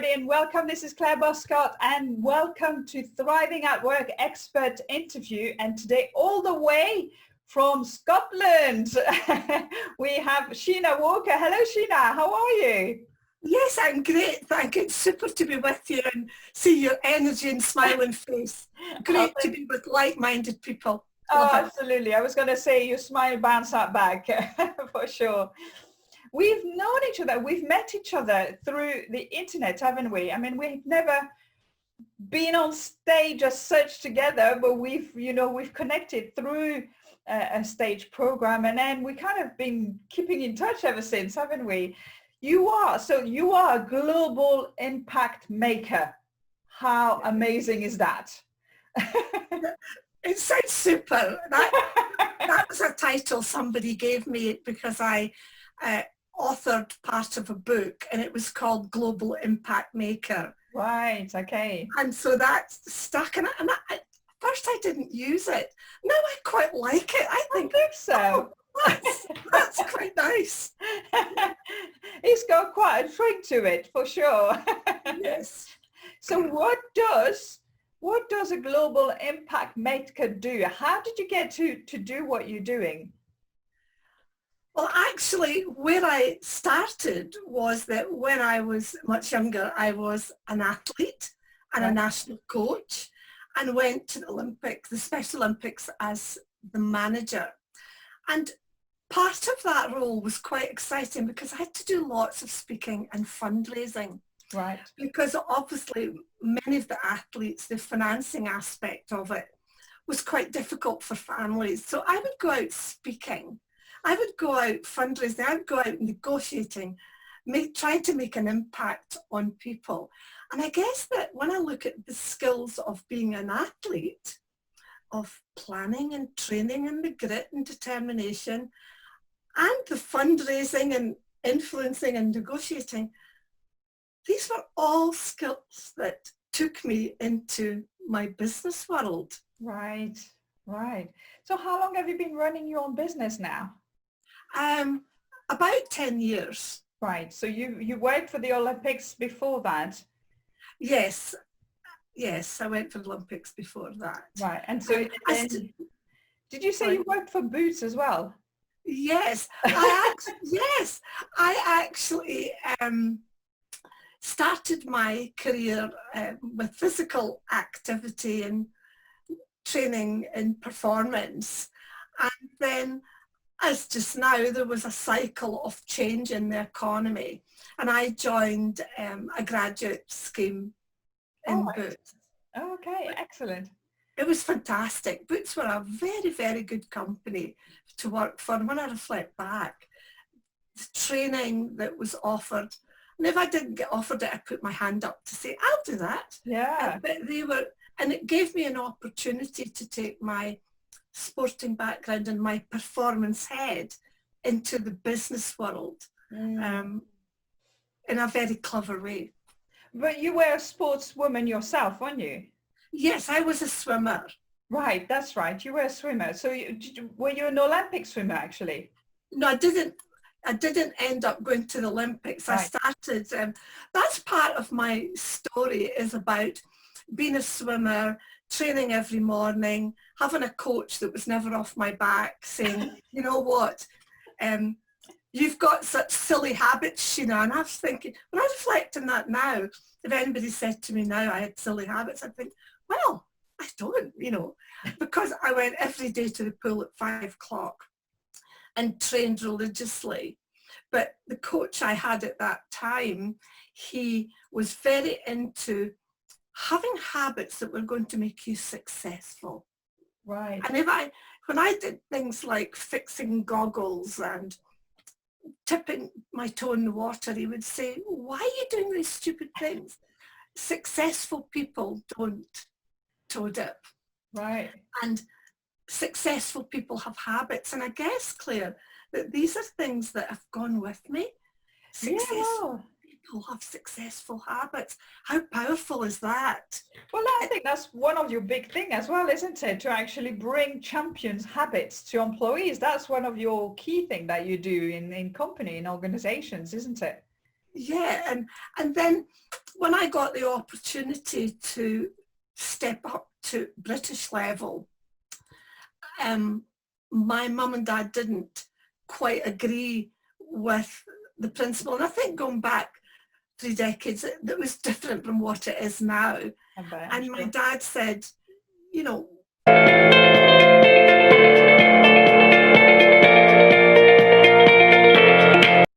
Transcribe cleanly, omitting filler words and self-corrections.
everybody, and welcome. This is Claire Boscott, and welcome to Thriving at Work expert interview. And today, all the way from Scotland, we have Sheena Walker. Hello, Sheena. How are you? Yes, I'm great. Thank you. It's super to be with you and see your energy and smiling face. Great to be with like-minded people. Oh, absolutely. I was going to say your smile bounce that back for sure. We've known each other. We've met each other through the internet, haven't we? I mean, we've never been on stage as such together, but we've connected through a stage program, and then we kind of been keeping in touch ever since, haven't we? You are a global impact maker. How amazing is that? It sounds super. That was a title somebody gave me because I authored part of a book, and it was called Global Impact Maker. Right, okay. And so that stuck, and at first I didn't use it. Now I quite like it. I think so. That's quite nice. It's got quite a ring to it, for sure. Yes. So what does a global impact maker do? How did you get to do what you're doing? Well, actually, where I started was that when I was much younger, I was an athlete and a national coach, and went to the Olympics, the Special Olympics, as the manager. And part of that role was quite exciting because I had to do lots of speaking and fundraising. Right. Because obviously many of the athletes, the financing aspect of it was quite difficult for families. So I would go out speaking. I would go out fundraising. I would go out negotiating, trying to make an impact on people. And I guess that when I look at the skills of being an athlete, of planning and training and the grit and determination and the fundraising and influencing and negotiating, these were all skills that took me into my business world. Right, right. So how long have you been running your own business now? About 10 years. Right. So you worked for the Olympics before that? Yes. Yes, I went for the Olympics before that. Right. And so did you say you worked for Boots as well? Yes. I actually started my career with physical activity and training and performance. And then, as just now, there was a cycle of change in the economy, and I joined a graduate scheme in Boots. Oh, okay, excellent. It was fantastic. Boots were a very, very good company to work for. And when I reflect back, the training that was offered, and if I didn't get offered it, I put my hand up to say, I'll do that. Yeah. But and it gave me an opportunity to take my sporting background and my performance head into the business world in a very clever way. But you were a sportswoman yourself, weren't you? Yes, I was a swimmer. Right, that's right. You were a swimmer. So were you an Olympic swimmer, actually? No, I didn't end up going to the Olympics. Right. I started, that's part of my story, is about being a swimmer, training every morning, having a coach that was never off my back saying, you know what, you've got such silly habits, Sheena. And I was thinking, when I reflect on that now, if anybody said to me now I had silly habits, I'd think, well, I don't, because I went every day to the pool at 5 o'clock and trained religiously. But the coach I had at that time, he was very into having habits that were going to make you successful. Right. And when I did things like fixing goggles and tipping my toe in the water, he would say, why are you doing these stupid things? Successful people don't toe dip. Right. And successful people have habits. And I guess, Claire, that these are things that have gone with me. Successful people have successful habits. How powerful is that? Well, I think that's one of your big thing as well, isn't it? To actually bring champions habits to employees. That's one of your key thing that you do in company, in organizations, isn't it? yeah, and then when I got the opportunity to step up to British level, my mum and dad didn't quite agree with the principle. And I think going back 3 decades, that was different from what it is now. And my dad said, you know,